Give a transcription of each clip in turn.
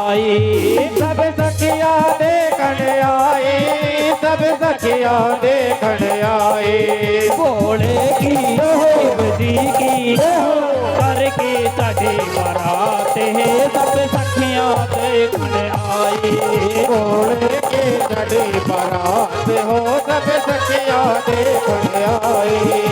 आई। सब सखिया देखण आई, सब सखिया देखण आई। भोले की शिव जी की करके साडी बारात है, सब सखियां देखण आई। भोले की साडी बारात हो, सब सखिया देखण आई।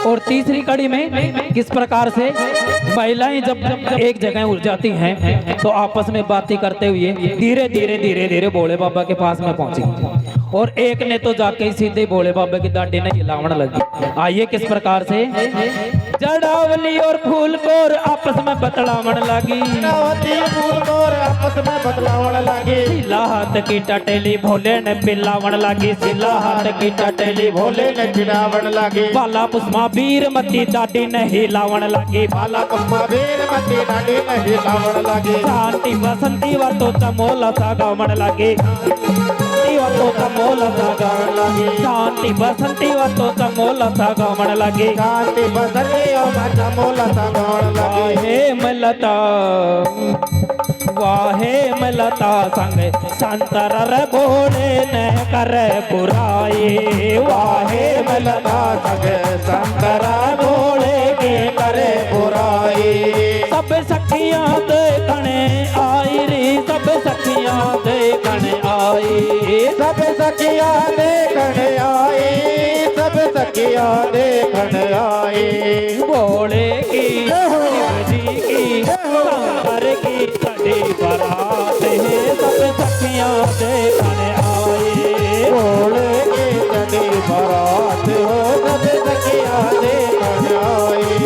और तीसरी कड़ी में किस प्रकार से महिलाएं जब एक जगह उड़ जाती हैं तो आपस में बातें करते हुए धीरे धीरे धीरे धीरे भोले बाबा के पास में पहुंची, और एक ने तो जाके सीधे भोले बाबा की दाढ़ी ने हिलावन लगी। आइए किस प्रकार से जड़ावली और फूल को आपस में बतलावन लगी। फूल को आपस में बतलावन लगी। सिला हाथ की टटेली भोले ने पिलावन लगी। सिला हाथ की टटेली भोले ने पिलावन लगी। बाला पुष्मा वीर मती दाढ़ी ने हिलावन लगी। बाला पुष्मा वीर मती दाढ़ी ने हिलावन लगी। शांति बसंती व तो चमोला सा गावन लगी। तो चमोला सा गावन लगी। शांति बसंती व तो चमोला सा गावन लगी। शांति बसंती व चमोला सा गावन लगी। हे मलता वाहे मलता संग संतर भोले ने कर बुराई। वाहे मलता संग संतर भोले के करे बुराई। सब सखियां देखने आई रे, सब सखियां देखने आई। सब सखियां देखने आई, सब सखियां देखने आई। भोले की शिव जी की शंकर की साडी बारात है, सब सखियां देखने आई। भोले की साडी बारात हो, सब सखियां देखने आई।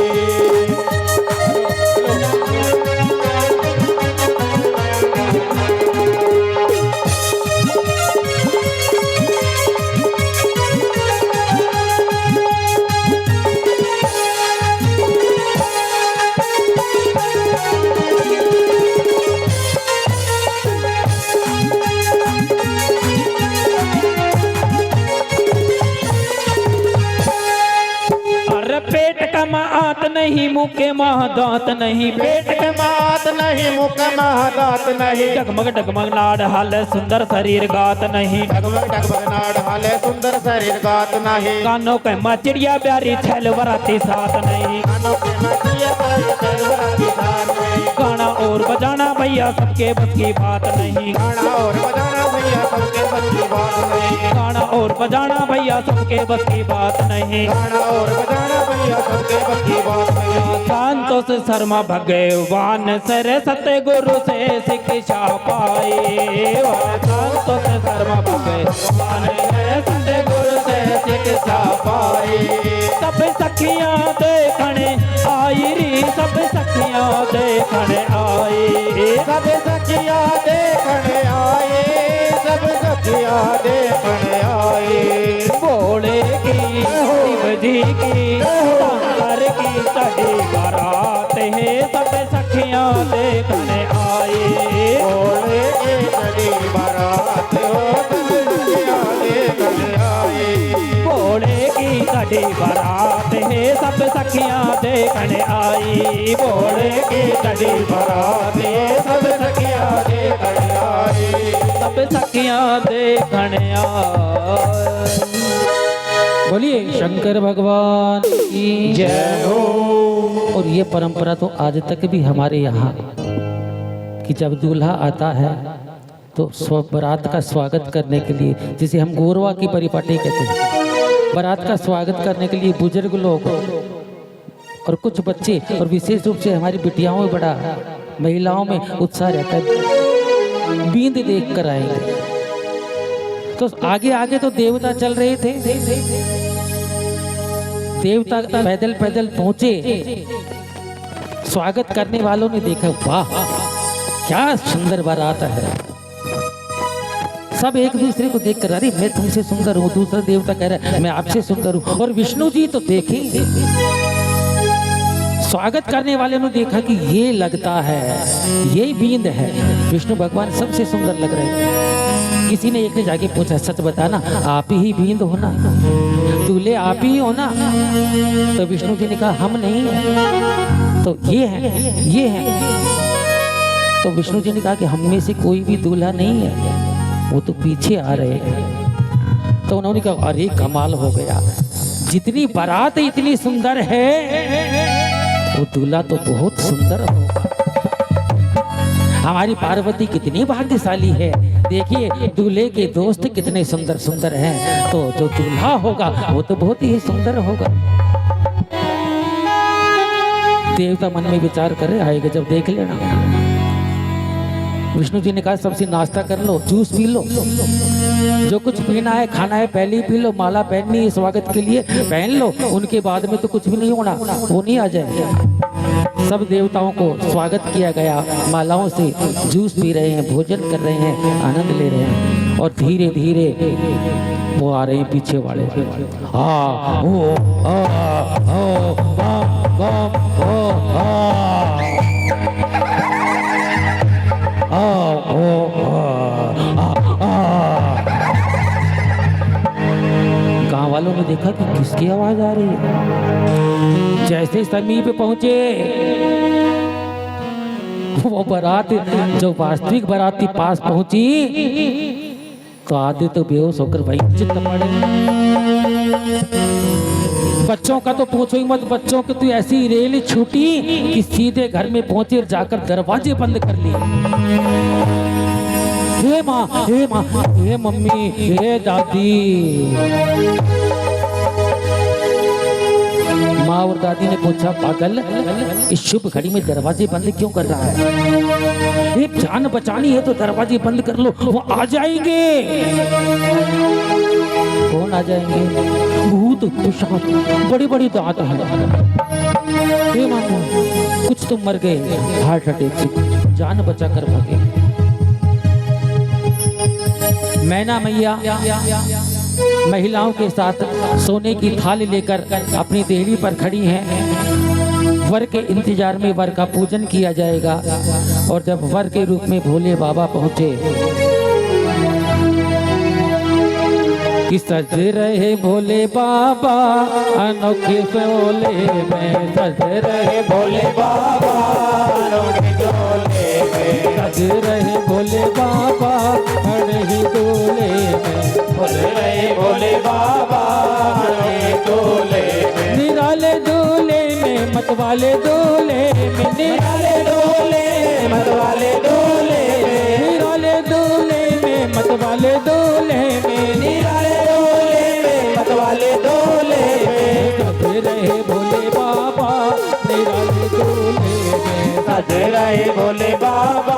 पेट का मात नहीं, मुँह के माँ दांत नहीं। पेट के मात नहीं, मुँह के माँ दांत नहीं। डगमग डगमग नाड़ हाले सुंदर शरीर गात नहीं। डगमग डगमग नाड़ हाले सुंदर शरीर गात नहीं। कानों के माँ चिड़िया प्यारी छैल वराती साथ नहीं। कानों के माँ चिड़िया प्यारी छैल वराती साथ नहीं। गाना और बजाना भैया सबके बस की बात नहीं। गाना और बजाना भैया सबके बस की बात नहीं। गाना और बजाना भैया सबके बस की बात नहीं। गाना और बजाना भैया सबके बस की बात नहीं। संतोष शर्मा भगवान सर सतगुरु से शिक्षा पाए। संतोष शर्मा भगवान सतगुरु से शिक्षा पाए। सब सखियां देखने आई री, सब सखियां देखने आई। सब सखियां देखने आई, सब सखियां देखने आई। भोले की शिव जी की शंकर की साडी बारात है, सब सखियां देखने आई। भोले की साडी बारात हो, सब सखियां देखने आई। भोले की साडी बारात है, सब सखियां देखने आई। भोले की साडी बारात है, सब सखियां देखने आई। सब सखियां देखने आई। बोलिए शंकर भगवान की जय हो। और ये परंपरा तो आज तक भी हमारे यहाँ कि जब दूल्हा आता है तो बारात का स्वागत करने के लिए, जिसे हम गोरवा की परिपाटी कहते हैं, बारात का स्वागत करने के लिए बुजुर्ग लोग और कुछ बच्चे और विशेष रूप से हमारी बिटियाओं में बड़ा महिलाओं में उत्साह रहता है, बींद देख कर आएंगे। तो आगे आगे तो देवता चल रहे थे, देवता पैदल पैदल पहुंचे, स्वागत करने वालों ने देखा, वाह क्या सुंदर बारात है। सब एक दूसरे को देखकर, अरे मैं तुमसे सुंदर हूँ, दूसरा देवता कह रहा है मैं आपसे सुंदर हूँ। और विष्णु जी तो देखेंगे, स्वागत करने वाले ने देखा कि ये लगता है यही बींद है, विष्णु भगवान सबसे सुंदर लग रहे हैं। किसी ने एक ने जाके पूछा, सच बताना आप ही बींद हो ना, दूल्हे आप ही हो ना? तो विष्णु जी ने कहा हम नहीं है, तो ये है, ये है। तो विष्णु जी ने कहा कि हम में से कोई भी दूल्हा नहीं है, वो तो पीछे आ रहे हैं। तो उन्होंने कहा अरे कमाल हो गया, जितनी बारात इतनी सुंदर है वो दूल्हा तो बहुत सुंदर होगा। हमारी पार्वती कितनी भाग्यशाली है, देखिए दूल्हे के दोस्त कितने सुंदर सुंदर हैं, तो जो दूल्हा होगा वो तो बहुत ही सुंदर होगा। देवता मन में विचार करे, आएगा जब देख लेना। विष्णु जी ने कहा सबसे नाश्ता कर लो, जूस पी लो, जो कुछ पीना है खाना है पहले ही पी लो, माला पहननी है स्वागत के लिए पहन लो, उनके बाद में तो कुछ भी नहीं होना, वो नहीं आ जाएंगे। सब देवताओं को स्वागत किया गया, मालाओं से जूस पी रहे हैं, भोजन कर रहे हैं, आनंद ले रहे हैं। और धीरे धीरे वो आ रहे हैं पीछे वाले, गांव वालों ने देखा कि किसकी आवाज आ रही है। जैसे समीप पहुंचे, वो बारात जो वास्तविक बाराती पास पहुंची तो आधे तो बेहोश होकर वहीं चित पड़े। बच्चों का तो पूछो ही मत, बच्चों की तो ऐसी रेल छूटी कि सीधे घर में पहुंचे और जाकर दरवाजे बंद कर लिए। हे माँ, हे माँ, हे मम्मी, हे दादी। माँ और दादी ने पूछा, पागल इस शुभ घड़ी में दरवाजे बंद क्यों कर रहा है? एक जान बचानी है तो दरवाजे बंद कर लो, वो आ जाएंगे। कौन आ जाएंगे? भूत पिशाच, बड़ी बड़ी दांत है। हे मामू, कुछ तो मर गए हार्ट अटैक से, जान बचा कर भागे। मैना मैया महिलाओं के साथ सोने की थाली लेकर अपनी देहरी पर खड़ी हैं। वर के इंतजार में वर का पूजन किया जाएगा। और जब वर के रूप में भोले बाबा पहुंचे, कि सज रहे भोले बाबा अनोखे सोले में, सज रहे भोले बाबा अनोखे डोले में, सज रहे भोले बाबा अनोखे डोले में, बोल रहे भोले बाबा अनोखे डोले में, निराले डोले में मतवाले डोले में, निराले डोले मतवाले डोले में, निराले डोले में मतवाले डोले में, निराले डोले में मतवाले डोले में, सज रहे भोले बाबा निराले डोले में, सज रहे भोले बाबा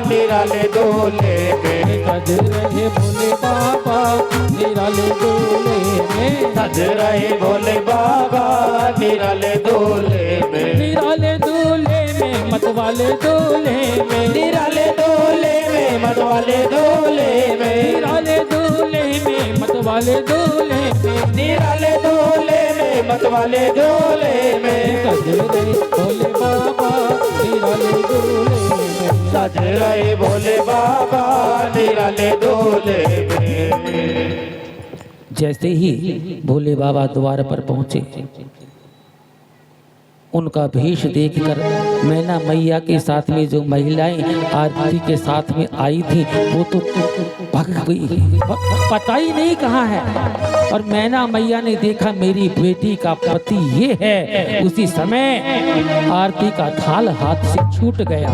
निराले डोले में, सज रहे भोले बाबा निराले डोले में, सज रहे भोले बाबा निराले डोले में, निराले डोले में मतवाले डोले में, निराले डोले में मतवाले डोले में, निराले डोले में मतवाले डोले में, निराले डोले में मतवाले डोले में, सज रहे भोले बाबा निराले डोले में, सज रहे भोले बाबा निराले डोले में। जैसे ही भोले बाबा द्वार पर पहुंचे, उनका भेष देखकर मैना मैया के साथ में जो महिलाएं आरती के साथ में आई थी वो तो भाग गई, पता ही नहीं कहाँ है। और मैना मैया ने देखा मेरी बेटी का पति ये है। उसी समय आरती का थाल हाथ से छूट गया।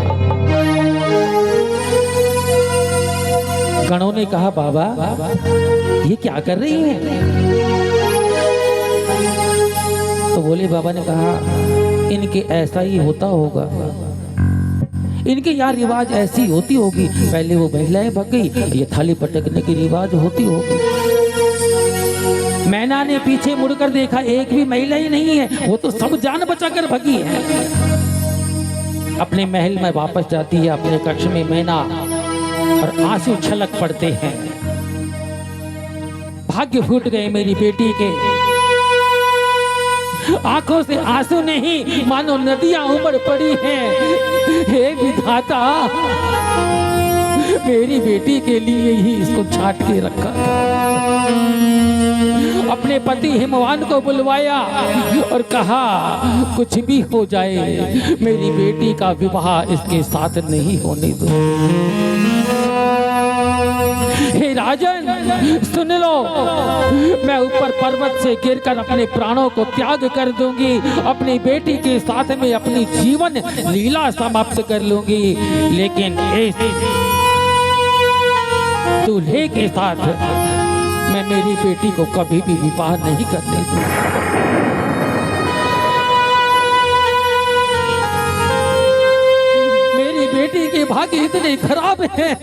गणों ने कहा, बाबा ये क्या कर रही है? तो भोले बाबा ने कहा, इनके ऐसा ही होता होगा, इनके यहाँ रिवाज ऐसी होती होगी। पहले वो महिलाएं भग गई, ये थाली पटकने की रिवाज होती होगी। मैना ने पीछे मुड़कर देखा, एक भी महिला ही नहीं है, वो तो सब जान बचाकर भगी है। अपने महल में वापस जाती है, अपने कक्ष में मैना, और आंसू छलक पड़ते हैं। भाग्य फूट गए मेरी बेटी के, आंखों से आंसू नहीं मानो नदियां उमड़ पड़ी हैं। हे विधाता, मेरी बेटी के लिए ही इसको छाट के रखा था। अपने पति हिमवान को बुलवाया और कहा कुछ भी हो जाए मेरी बेटी का विवाह इसके साथ नहीं होने दो। हे राजन सुन लो, मैं ऊपर पर्वत से गिरकर अपने प्राणों को त्याग कर दूंगी, अपनी बेटी के साथ में अपनी जीवन लीला समाप्त कर लूंगी, लेकिन इस दूल्हे के साथ मैं मेरी बेटी को कभी भी विवाह नहीं करने दूंगी। मेरी बेटी के भाग्य इतने खराब हैं,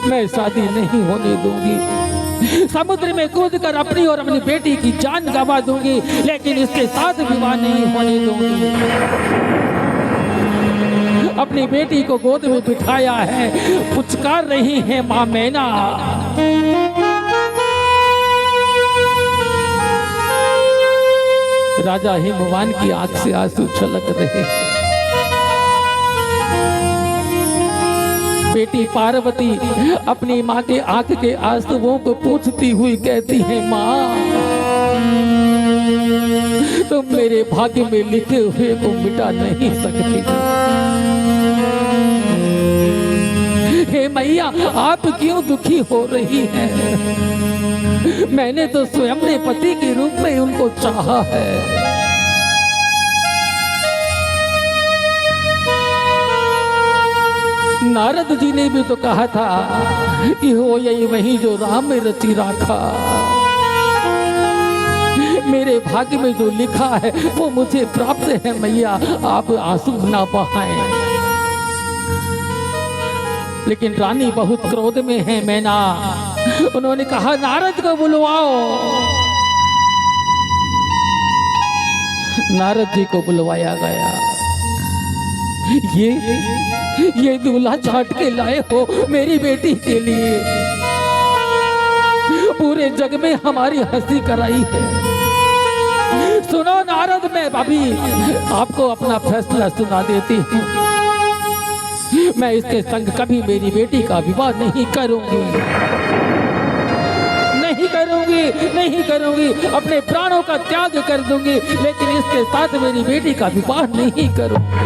मैं शादी नहीं होने दूंगी। समुद्र में कूदकर अपनी और अपनी बेटी की जान गंवा दूंगी, लेकिन इसके साथ विवाह नहीं होने दूंगी। अपनी बेटी को गोद में बिठाया है, पुचकार रही है मां मैना। राजा हिमवान की आंख से आंसू छलक रहे। बेटी पार्वती अपनी माँ के आंख के आंसुओं को पूछती हुई कहती है, माँ तुम मेरे भाग्य में लिखे हुए को मिटा नहीं सकती। हे मैया, आप क्यों दुखी हो रही हैं? मैंने तो स्वयं अपने पति के रूप में उनको चाहा है। नारद जी ने भी तो कहा था कि हो यही वही जो राम में रची राखा। मेरे भाग्य में जो लिखा है वो मुझे प्राप्त है मैया, आप आंसू ना बहाएं। लेकिन रानी बहुत क्रोध में है मैना। उन्होंने कहा नारद को बुलवाओ। नारद जी को बुलवाया गया। ये दूल्हा छाट के लाए हो मेरी बेटी के लिए, पूरे जग में हमारी हंसी कराई है। सुनो नारद, मैं अभी आपको अपना फैसला सुना देती हूँ। मैं इसके संग कभी मेरी बेटी का विवाह नहीं करूंगी, नहीं करूंगी, नहीं करूंगी। अपने प्राणों का त्याग कर दूंगी, लेकिन इसके साथ मेरी बेटी का विवाह नहीं करूंगी।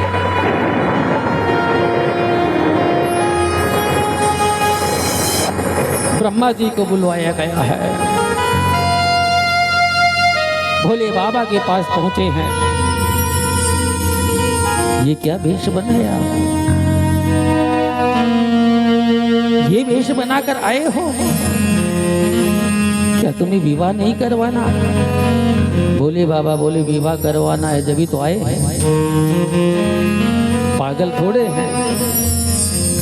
ब्रह्मा जी को बुलवाया गया है। भोले बाबा के पास पहुंचे हैं। ये क्या वेश बनाया? ये वेश बनाकर आए हो, क्या तुम्हें विवाह नहीं करवाना? भोले बाबा बोले विवाह करवाना है जब ही तो आए हैं, पागल थोड़े हैं,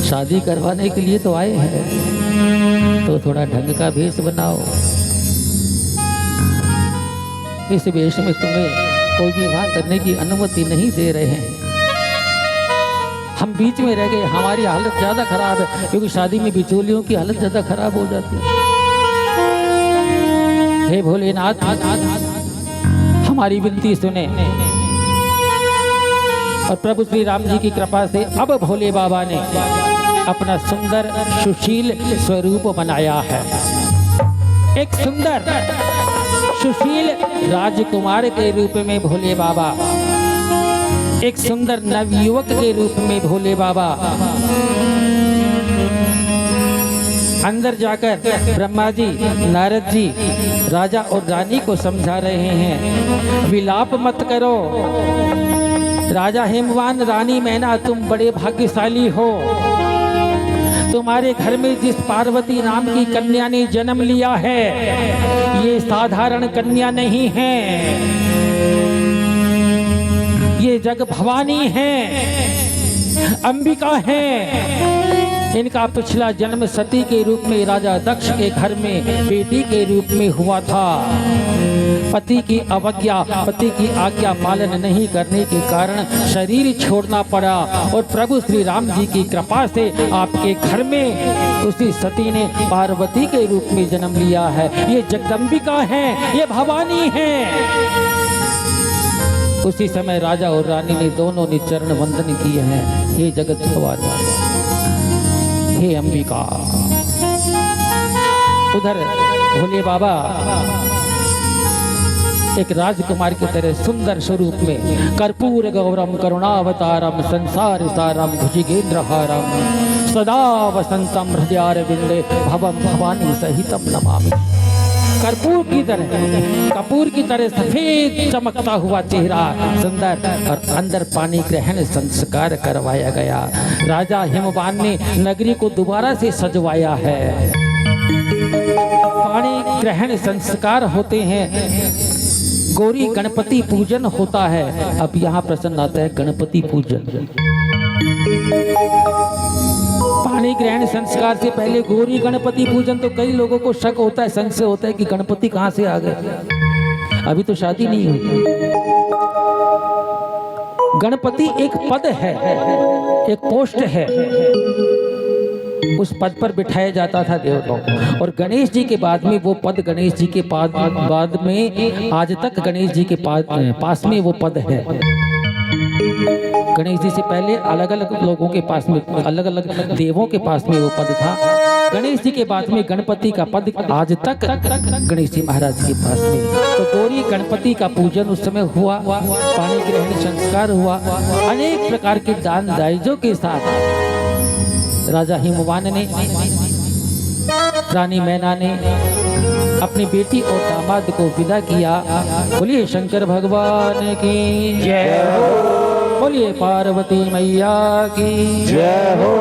शादी करवाने के लिए तो आए हैं, तो थोड़ा ढंग का वेश बनाओ। इस वेश में तुम्हें कोई विवाह करने की अनुमति नहीं दे रहे हैं। हम बीच में रह गए, हमारी हालत ज्यादा खराब है, क्योंकि शादी में बिचौलियों की हालत ज्यादा खराब हो जाती है। हे भोलेनाथ, हमारी विनती सुने। और प्रभु श्री राम जी की कृपा से अब भोले बाबा ने अपना सुंदर सुशील स्वरूप बनाया है। एक सुंदर सुशील राजकुमार के रूप में भोले बाबा, एक सुंदर नवयुवक के रूप में भोले बाबा अंदर जाकर ब्रह्मा जी, नारद जी, राजा और रानी को समझा रहे हैं, विलाप मत करो। राजा हिमवान, रानी मैना, तुम बड़े भाग्यशाली हो। तुम्हारे घर में जिस पार्वती नाम की कन्या ने जन्म लिया है, ये साधारण कन्या नहीं है, ये जग भवानी है, अंबिका है। इनका पिछला जन्म सती के रूप में राजा दक्ष के घर में बेटी के रूप में हुआ था। पति की अवज्ञा, पति की आज्ञा पालन नहीं करने के कारण शरीर छोड़ना पड़ा और प्रभु श्री राम जी की कृपा से आपके घर में उसी सती ने पार्वती के रूप में जन्म लिया है। ये जगदम्बिका है, ये भवानी है। उसी समय राजा और रानी ने दोनों ने चरण वंदन किए हैं। हे जगत भवानी, हे अंबिका। उधर भोले बाबा एक राजकुमार की तरह सुंदर स्वरूप में कर्पूर गौरम करुणावतारम संसार सारम भुजगेंद्रहारम सदा वसंतम हृदयारविंदे भवम भवानी सहितम नमामि। कपूर की तरह सफेद चमकता हुआ चेहरा, सुंदर, और अंदर पानी ग्रहण संस्कार करवाया गया। राजा हिमवान ने नगरी को दोबारा से सजवाया है। पानी ग्रहण संस्कार होते हैं, गौरी गणपति पूजन होता है। अब यहाँ प्रश्न आता है, गणपति पूजन, पानी ग्रहण संस्कार से पहले गौरी गणपति पूजन, तो कई लोगों को शक होता है, संशय होता है कि गणपति कहाँ से आ गए, अभी तो शादी नहीं हुई। गणपति एक पद है, एक पोस्ट है, उस पद पर बिठाया जाता था देवताओं को। और गणेश जी के बाद में वो पद, गणेश जी के बाद में आज तक गणेश जी के पास में वो पद है। गणेश जी से पहले अलग अलग लोगों के पास में, अलग अलग देवों के पास में वो पद था। गणेश जी के बाद में गणपति का पद आज तक गणेश जी महाराज के पास में। तो गौरी गणपति का पूजन उस समय हुआ, पानी ग्रहण संस्कार हुआ, अनेक प्रकार के दान दायजों के साथ राजा हिमवान ने, रानी मैना ने अपनी बेटी और दामाद को विदा किया। बोलिए शंकर भगवान की जय हो, बोलिए पार्वती मैया की जय हो।